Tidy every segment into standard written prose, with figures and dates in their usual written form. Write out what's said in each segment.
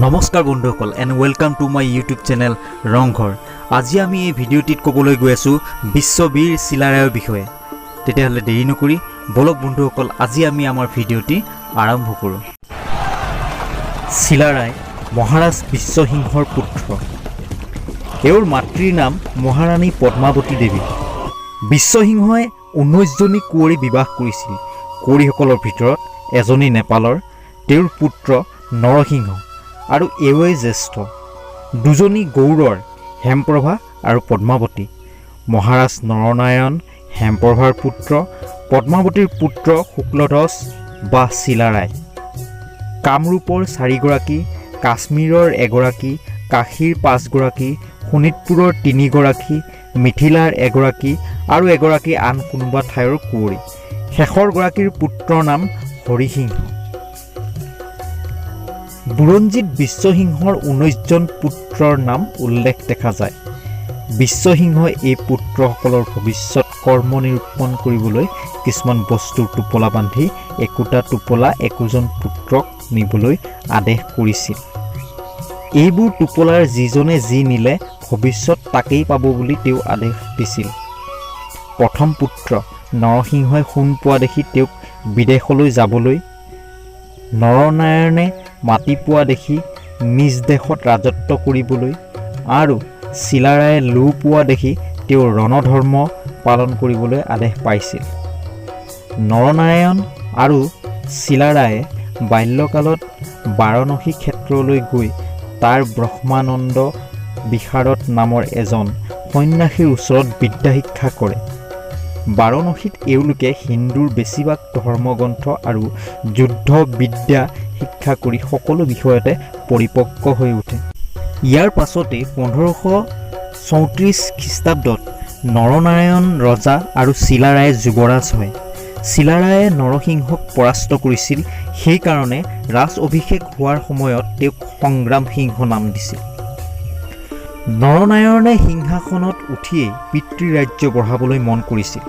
নমস্কাৰ বন্ধুসকল and welcome to my YouTube channel Rongghar. আজি আমি এই ভিডিঅ'টিত ক'বলৈ গৈ আছোঁ বীৰ চিলাৰায়ৰ বিষয়ে। তেতিয়াহ'লে দেৰি নকৰি বলক বন্ধুসকল আজি আমি আমাৰ ভিডিঅ'টি আৰম্ভ কৰোঁ। চিলাৰাই মহাৰাজ বিশ্বসিংহৰ পুত্ৰ। এওঁৰ মাতৃৰ নাম মহাৰাণী পদ্মাৱতী দেৱী। বিশ্বসিংহই 19জনী কুঁৱৰী বিবাহ কৰিছিল। কুঁৱৰীসকলৰ ভিতৰত এজনী নেপালৰ, তেওঁৰ পুত্ৰ নৰসিংহ আৰু এওঁই জ্যেষ্ঠ। দুজনী গৌৰৰ, হেমপ্ৰভা আৰু পদ্মাৱতী। মহাৰাজ নৰনাৰায়ণ হেমপ্ৰভাৰ পুত্ৰ, পদ্মাৱতীৰ পুত্ৰ শুক্লধ্বজ বা চিলাৰাই। কামৰূপৰ 4গৰাকী, কাশ্মীৰৰ 1গৰাকী, কাশীৰ 5গৰাকী, শোণিতপুৰৰ 3গৰাকী, মিথিলাৰ 1গৰাকী আৰু 1গৰাকী আন কোনোবা ঠাইৰ কুঁৱৰী। শেষৰ গৰাকীৰ পুত্ৰৰ নাম হৰিসিংহ। বুৰঞ্জীত বিশ্বসিংহৰ 19জন পুত্ৰৰ নাম উল্লেখ দেখা যায়। বিশ্বসিংহই এই পুত্ৰসকলৰ ভৱিষ্যত কৰ্ম নিৰূপণ কৰিবলৈ কিছুমান বস্তুৰ টোপোলা বান্ধি একোটা টোপোলা একোজন পুত্ৰক নিবলৈ আদেশ কৰিছিল। এইবোৰ টোপোলাৰ যিজনে যি নিলে ভৱিষ্যত তাকেই পাব বুলি তেওঁ আদেশ দিছিল। প্ৰথম পুত্ৰ নৰসিংহই সোণ পোৱা দেখি তেওঁক বিদেশলৈ যাবলৈ, নৰনাৰায়ণে মাটি পোৱা দেখি নিজ দেশত ৰাজত্ব কৰিবলৈ আৰু চিলাৰায়ে লো পোৱা দেখি তেওঁ ৰণধৰ্ম পালন কৰিবলৈ আদেশ পাইছিল। নৰনাৰায়ণ আৰু চিলাৰায়ে বাল্যকালত বাৰণসী ক্ষেত্ৰলৈ গৈ তাৰ ব্ৰহ্মানন্দ বিশাৰদ নামৰ এজন সন্ন্যাসীৰ ওচৰত বিদ্যা শিক্ষা কৰে। বাৰণসীত এওঁলোকে হিন্দুৰ বেছিভাগ ধৰ্মগ্ৰন্থ আৰু যুদ্ধ বিদ্যা শিক্ষা কৰি সকলো বিষয়তে পৰিপক্ক হৈ উঠে। ইয়াৰ পাছতে 1534 খ্ৰীষ্টাব্দত নৰনাৰায়ণ ৰজা আৰু চিলাৰায়ে যুৱৰাজ হয়। চিলাৰায়ে নৰসিংহক পৰাস্ত কৰিছিল, সেইকাৰণে ৰাজ অভিষেক হোৱাৰ সময়ত তেওঁক সংগ্ৰাম সিংহ নাম দিছিল। নৰনাৰায়ণে সিংহাসনত উঠিয়েই পিতৃৰাজ্য বঢ়াবলৈ মন কৰিছিল।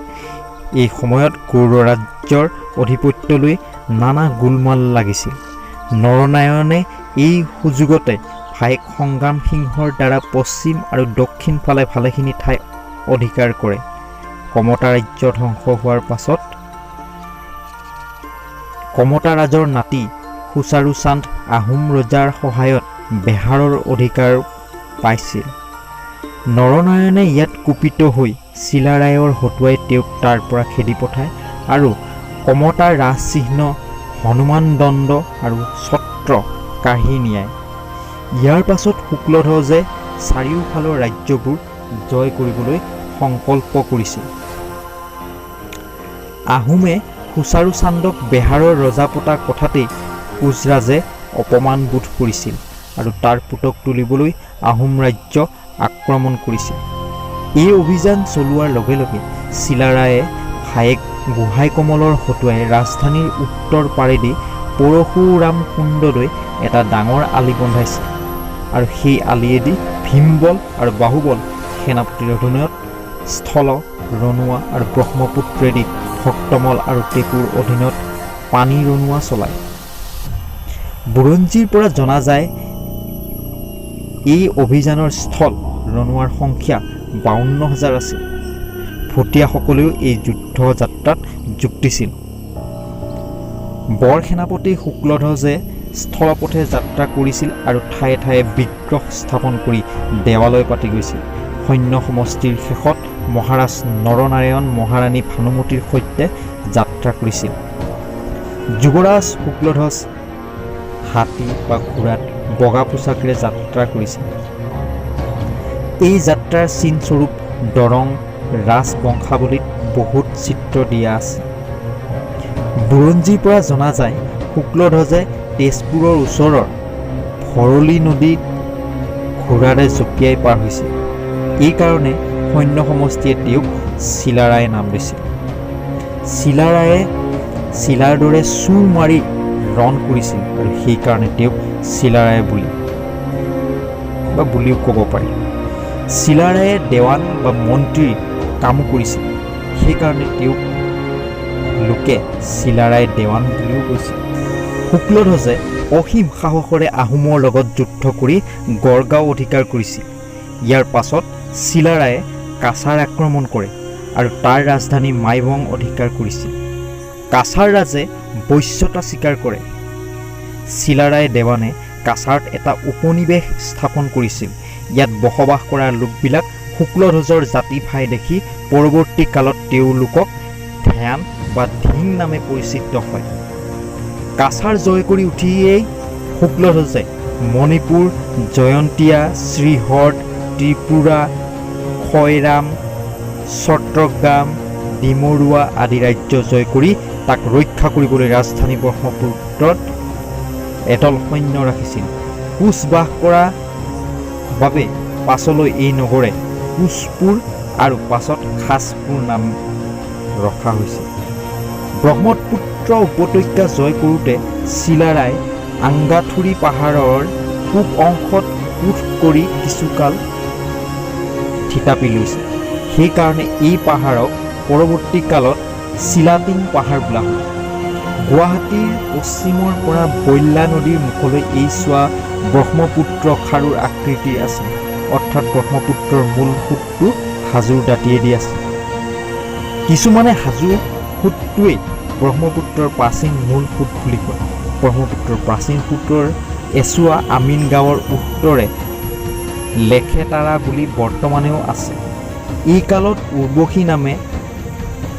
এই সময়ত গৌড় ৰাজ্যৰ অধিপত্যলৈ নানা গোলমাল লাগিছিল। নৰনাৰায়ণে এই সুযোগতে ভায়েক সংগ্ৰাম সিংহৰ দ্বাৰা পশ্চিম আৰু দক্ষিণ ফালে ভালেখিনি ঠাই অধিকাৰ কৰে। কমতা ৰাজ্য ধ্বংস হোৱাৰ পাছত কমতা ৰাজৰ নাতি সুচাৰুচান্দ আহোম ৰজাৰ সহায়ত বেহাৰৰ অধিকাৰ পাইছিল। নৰনাৰায়ণে ইয়াত কুপিত হৈ চিলাৰায়ৰ হতুৱাই তেওঁক তাৰ পৰা খেদি পঠায় আৰু কমতাৰ ৰাজচিহ্ন হনুমান দণ্ড আৰু ছত্ৰ কাঢ়ি নিয়ায়। ইয়াৰ পাছত শুক্লধ্বজে চাৰিওফালৰ ৰাজ্যবোৰ জয় কৰিবলৈ সংকল্প কৰিছিল। আহোমে সুচাৰুচান্দক বেহাৰৰ ৰজা পতা কথাতেই কোচৰাজে অপমান বোধ কৰিছিল আৰু তাৰ পুতক তুলিবলৈ আহোম ৰাজ্য আক্ৰমণ কৰিছিল। এই অভিযান চলোৱাৰ লগে লগে চিলাৰায়ে ভায়েক গোহাঁই কমলৰ হতুৱাই ৰাজধানীৰ উত্তৰ পাৰেদি পৰশুৰাম কুণ্ডলৈ এটা ডাঙৰ আলি বন্ধাইছিল আৰু সেই আলিয়েদি ভীমবল আৰু বাহুবল সেনাপতিৰ অধীনত স্থল, ৰণুৱা আৰু ব্ৰহ্মপুত্ৰেদি ভক্তমল আৰু টেপুৰ অধীনত পানী ৰণুৱা চলায়। বুৰঞ্জীৰ পৰা জনা যায় এই অভিযানৰ স্থল ৰণুৱাৰ সংখ্যা 52,000 আছিল। ভুটীয়াসকলেও এই যুদ্ধ যাত্ৰাত যোগ দিছিল। বৰ সেনাপতি শুক্লধ্বজে স্থলপথে যাত্ৰা কৰিছিল আৰু ঠায়ে ঠায়ে বিগ্ৰহ স্থাপন কৰি দেৱালয় পাতি গৈছিল। সৈন্য সমষ্টিৰ শেষত মহাৰাজ নৰনাৰায়ণ মহাৰাণী ভানুমতীৰ সৈতে যাত্ৰা কৰিছিল। যুৱৰাজ শুক্লধ্বজ হাতী বা ঘোঁৰাত বগা পোচাকেৰে যাত্ৰা কৰিছিল। এই যাত্ৰাৰ চিনস্বৰূপ দৰং ৰাজবংশাৱলীত বহুত চিত্ৰ দিয়া আছে। বুৰঞ্জীৰ পৰা জনা যায় শুক্লধ্বজে তেজপুৰৰ ওচৰৰ ভৰলী নদীত ঘোঁৰাৰে জঁপিয়াই পাৰ হৈছিল। এইকাৰণে সৈন্য সমষ্টিয়ে তেওঁক চিলাৰাই নাম দিছিল। চিলাৰায়ে চিলাৰ দৰে চুৰ মাৰি ৰণ কৰিছিল আৰু সেইকাৰণে তেওঁক চিলাৰাই বুলিও ক'ব পাৰি। চিলাৰায়ে দেৱান বা মন্ত্ৰীৰ কামো কৰিছিল, সেইকাৰণে তেওঁক লোকে চিলাৰাই দেৱান বুলিও কৈছিল। শুক্লধ্বজে অসীম সাহসেৰে আহোমৰ লগত যুদ্ধ কৰি গড়গাঁও অধিকাৰ কৰিছিল। ইয়াৰ পাছত চিলাৰায়ে কাছাৰ আক্ৰমণ কৰে আৰু তাৰ ৰাজধানী মাইবং অধিকাৰ কৰিছিল। কাছাৰ ৰাজে বশ্যতা স্বীকাৰ কৰে। চিলাৰাই দেৱানে কাছাৰত এটা উপনিৱেশ স্থাপন কৰিছিল। ইয়াত বসবাস কৰা লোকবিলাক শুক্লধ্বজৰ জাতি ভাই দেখি পৰৱৰ্তী কালত তেওঁলোকক ধ্যান বা ধিং নামে পৰিচিত হয়। কাছাৰ জয় কৰি উঠিয়েই শুক্লধ্বজে মণিপুৰ, জয়ন্তীয়া, শ্ৰীহট, ত্ৰিপুৰা, খৈৰাম, চট্টগ্ৰাম, ডিমৰুৱা আদি ৰাজ্য জয় কৰি তাক ৰক্ষা কৰিবলৈ ৰাজধানী ব্ৰহ্মপুত্ৰত এদল সৈন্য ৰাখিছিল। কোচ বাস কৰা বাবে পাছলৈ এই নগৰে কোচপুৰ আৰু পাছত খাচপুৰ নাম ৰখা হৈছিল। ব্ৰহ্মপুত্ৰ উপত্যকা জয় কৰোঁতে চিলাৰাই আংগাথুৰি পাহাৰৰ পূব অংশত কোঠ কৰি কিছুকাল থিতাপি লৈছিল। সেইকাৰণে এই পাহাৰক পৰৱৰ্তী কালত চিলাটিং পাহাৰ বোলা হয়। গুৱাহাটীৰ পশ্চিমৰ পৰা বল্লা নদীৰ মুখলৈ এই চোৱা ব্ৰহ্মপুত্ৰ খাৰুৰ আকৃতিৰ আছে, অৰ্থাৎ ব্ৰহ্মপুত্ৰৰ মূল সোঁতটো হাজোৰ দাঁতিয়েদি আছে। কিছুমানে হাজো সোঁতটোৱেই ব্ৰহ্মপুত্ৰৰ প্ৰাচীন মূল সোঁত বুলি কয়। ব্ৰহ্মপুত্ৰৰ প্ৰাচীন সোঁতৰ এচুৱা আমিন গাঁৱৰ উত্তৰে লেখেতাৰা বুলি বৰ্তমানেও আছে। এই কালত উৰ্বশী নামে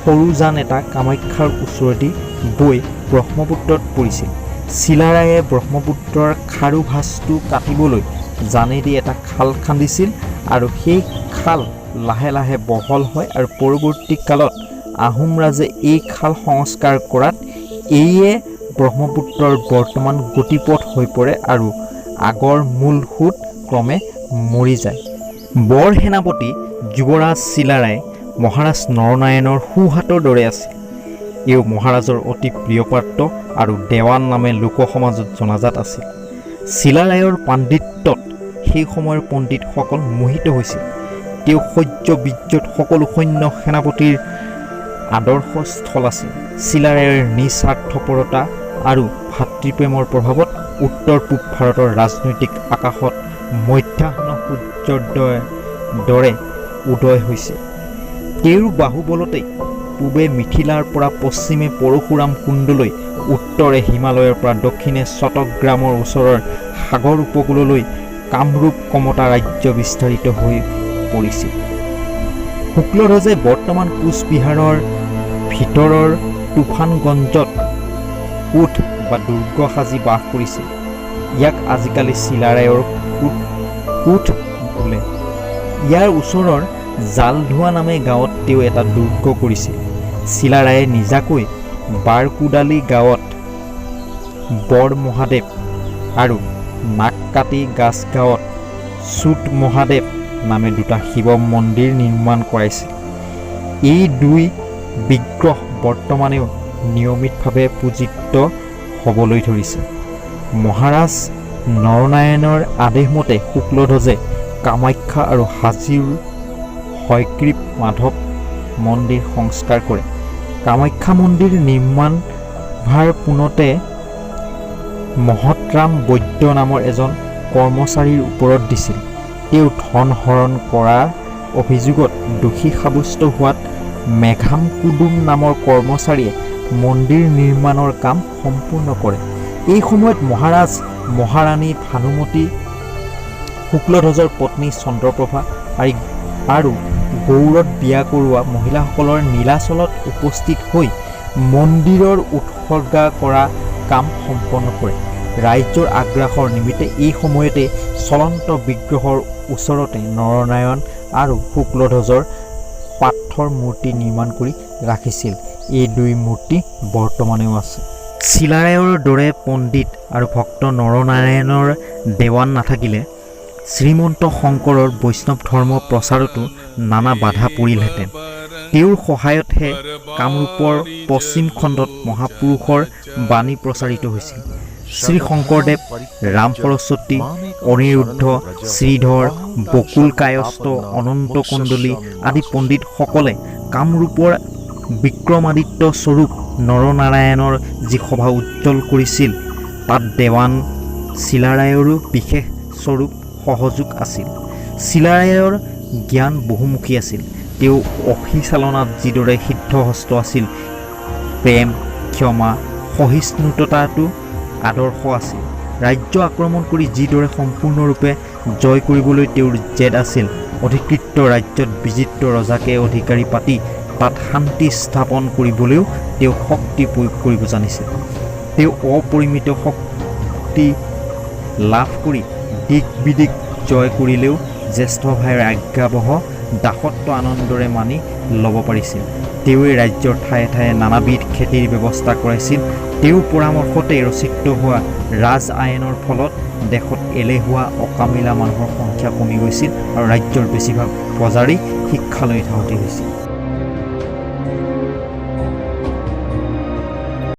সৰু জান এটা কামাখ্যাৰ ওচৰেদি বৈ ব্ৰহ্মপুত্ৰত পৰিছিল। চিলাৰায়ে ব্ৰহ্মপুত্ৰৰ খাৰু ভাঁজটো কাটিবলৈ জানেদি এটা খাল খান্দিছিল আৰু সেই খাল লাহে লাহে বহল হয় আৰু পৰৱৰ্তী কালত আহোম ৰাজে এই খাল সংস্কাৰ কৰাত এইয়ে ব্ৰহ্মপুত্ৰৰ বৰ্তমান গতিপথ হৈ পৰে আৰু আগৰ মূল সোঁত ক্ৰমে মৰি যায়। বৰ সেনাপতি যুৱৰাজ চিলাৰাই মহাৰাজ নৰনাৰায়ণৰ সোঁহাতৰ দৰে আছিল। এও মহাৰাজৰ অতি প্ৰিয় পাত্ৰ আৰু দেৱান নামে লোকসমাজত জনাজাত আছিল। চিলাৰায়ৰ পাণ্ডিত্যত সেই সময়ৰ পণ্ডিতসকল মোহিত হৈছিল। তেওঁ শৌৰ্য বীৰ্যত সকলো সৈন্য সেনাপতিৰ আদৰ্শস্থল আছিল। চিলাৰায়ৰ নিস্বাৰ্থপৰতা আৰু ভাতৃপ্ৰেমৰ প্ৰভাৱত উত্তৰ পূব ভাৰতৰ ৰাজনৈতিক আকাশত মধ্যাহ্ন সূৰ্যৰ দৰে উদয় হৈছে। তেওঁৰ বাহুবলতেই পূবে মিথিলাৰ পৰা পশ্চিমে পৰশুৰাম কুণ্ডলৈ, উত্তৰে হিমালয়ৰ পৰা দক্ষিণে চট্টগ্ৰামৰ ওচৰৰ সাগৰ উপকূললৈ কামৰূপ কমতা ৰাজ্য বিস্তাৰিত হৈ পৰিছিল। শুক্লধ্বজে বৰ্তমান কোচবিহাৰৰ ভিতৰৰ তুফানগঞ্জত কোঠ বা দুৰ্গ সাজি বাস কৰিছিল। ইয়াক আজিকালি চিলাৰায়ৰ কোঠ বোলে। ইয়াৰ ওচৰৰ জালধোৱা নামে গাঁৱত তেওঁ এটা দুৰ্গ কৰিছিল। চিলাৰায়ে নিজাকৈ বাৰকুডালি গাঁৱত বৰ মহাদেৱ আৰু নাককাটি গাছ গাঁৱত চুট মহাদেৱ নামে দুটা শিৱ মন্দিৰ নিৰ্মাণ কৰাইছিল। এই দুই বিগ্ৰহ বৰ্তমানেও নিয়মিতভাৱে পূজিত হ'বলৈ ধৰিছে। মহাৰাজ নৰনাৰায়ণৰ আদেশমতে শুক্লধ্বজে কামাখ্যা আৰু হাজিৰ হয়গ্ৰীৱ মাধৱ মন্দিৰ সংস্কাৰ কৰে। কামাখ্যা মন্দিৰ নিৰ্মাণ ভাৰ পোনতে মহতৰাম বৈদ্য নামৰ এজন কৰ্মচাৰীৰ ওপৰত দিছিল। তেওঁ ধন হৰণ কৰাৰ অভিযোগত দোষী সাব্যস্ত হোৱাত মেঘাম কুডুম নামৰ কৰ্মচাৰীয়ে মন্দিৰ নিৰ্মাণৰ কাম সম্পূৰ্ণ কৰে। এই সময়ত মহাৰাজ মহাৰাণী ভানুমতী, শুক্লধ্বজৰ পত্নী চন্দ্ৰপ্ৰভা আৰু গৌৰত বিয়া কৰোৱা মহিলাসকলৰ নীলাচলত উপস্থিত হৈ মন্দিৰৰ উৎসৰ্গা কৰা কাম সম্পন্ন কৰে। ৰাজ্যৰ আগ্ৰাসৰ নিমিত্তে এই সময়তে চলন্ত বিগ্ৰহৰ ওচৰতে নৰনাৰায়ণ আৰু শুক্লধ্বজৰ পাথৰ মূৰ্তি নিৰ্মাণ কৰি ৰাখিছিল। এই দুই মূৰ্তি বৰ্তমানেও আছে। চিলাৰায়ৰ দৰে পণ্ডিত আৰু ভক্ত নৰনাৰায়ণৰ দেৱান নাথাকিলে শ্ৰীমন্ত শংকৰৰ বৈষ্ণৱ ধৰ্ম প্ৰচাৰতো নানা বাধা পৰিলহেঁতেন। তেওঁৰ সহায়তহে কামৰূপৰ পশ্চিম খণ্ডত মহাপুৰুষৰ বাণী প্ৰচাৰিত হৈছিল। শ্ৰী শংকৰদেৱ, ৰাম সৰস্বতী, অনিৰুদ্ধ, শ্ৰীধৰ, বকুল কায়স্থ, অনন্ত কুণ্ডলী আদি পণ্ডিতসকলে কামৰূপৰ বিক্ৰমাদিত্য স্বৰূপ নৰনাৰায়ণৰ যি সভা উজ্জ্বল কৰিছিল তাত দেৱান চিলাৰায়ৰো বিশেষ স্বৰূপ সহযোগ আছিল। চিলাৰায়ৰ জ্ঞান বহুমুখী আছিল। তেওঁ অহিচালনাত যিদৰে সিদ্ধহস্ত আছিল, প্ৰেম, ক্ষমা, সহিষ্ণুতাটো আদৰ্শ আছিল। ৰাজ্য আক্ৰমণ কৰি যিদৰে সম্পূৰ্ণৰূপে জয় কৰিবলৈ তেওঁৰ জেদ আছিল, অধিকৃত ৰাজ্যত বিজিত ৰজাকে অধিকাৰী পাতি তাত শান্তি স্থাপন কৰিবলৈও তেওঁ শক্তি প্ৰয়োগ কৰিব জানিছিল। তেওঁ অপৰিমিত শক্তি লাভ কৰি দিক বিদিক জয় কৰিলেও জ্যেষ্ঠ ভাইৰ আজ্ঞাবহ দাসত্ব আনন্দৰে মানি ল'ব পাৰিছিল। তেওঁৱে ৰাজ্যৰ ঠায়ে ঠায়ে নানাবিধ খেতিৰ ব্যৱস্থা কৰাইছিল। তেওঁৰ পৰামৰ্শতে ৰচিত হোৱা ৰাজ আইনৰ ফলত দেশত এলেহুৱা অকামিলা মানুহৰ সংখ্যা কমি গৈছিল আৰু ৰাজ্যৰ বেছিভাগ প্ৰজাৰেই শিক্ষালৈ ধাউতি হৈছিল।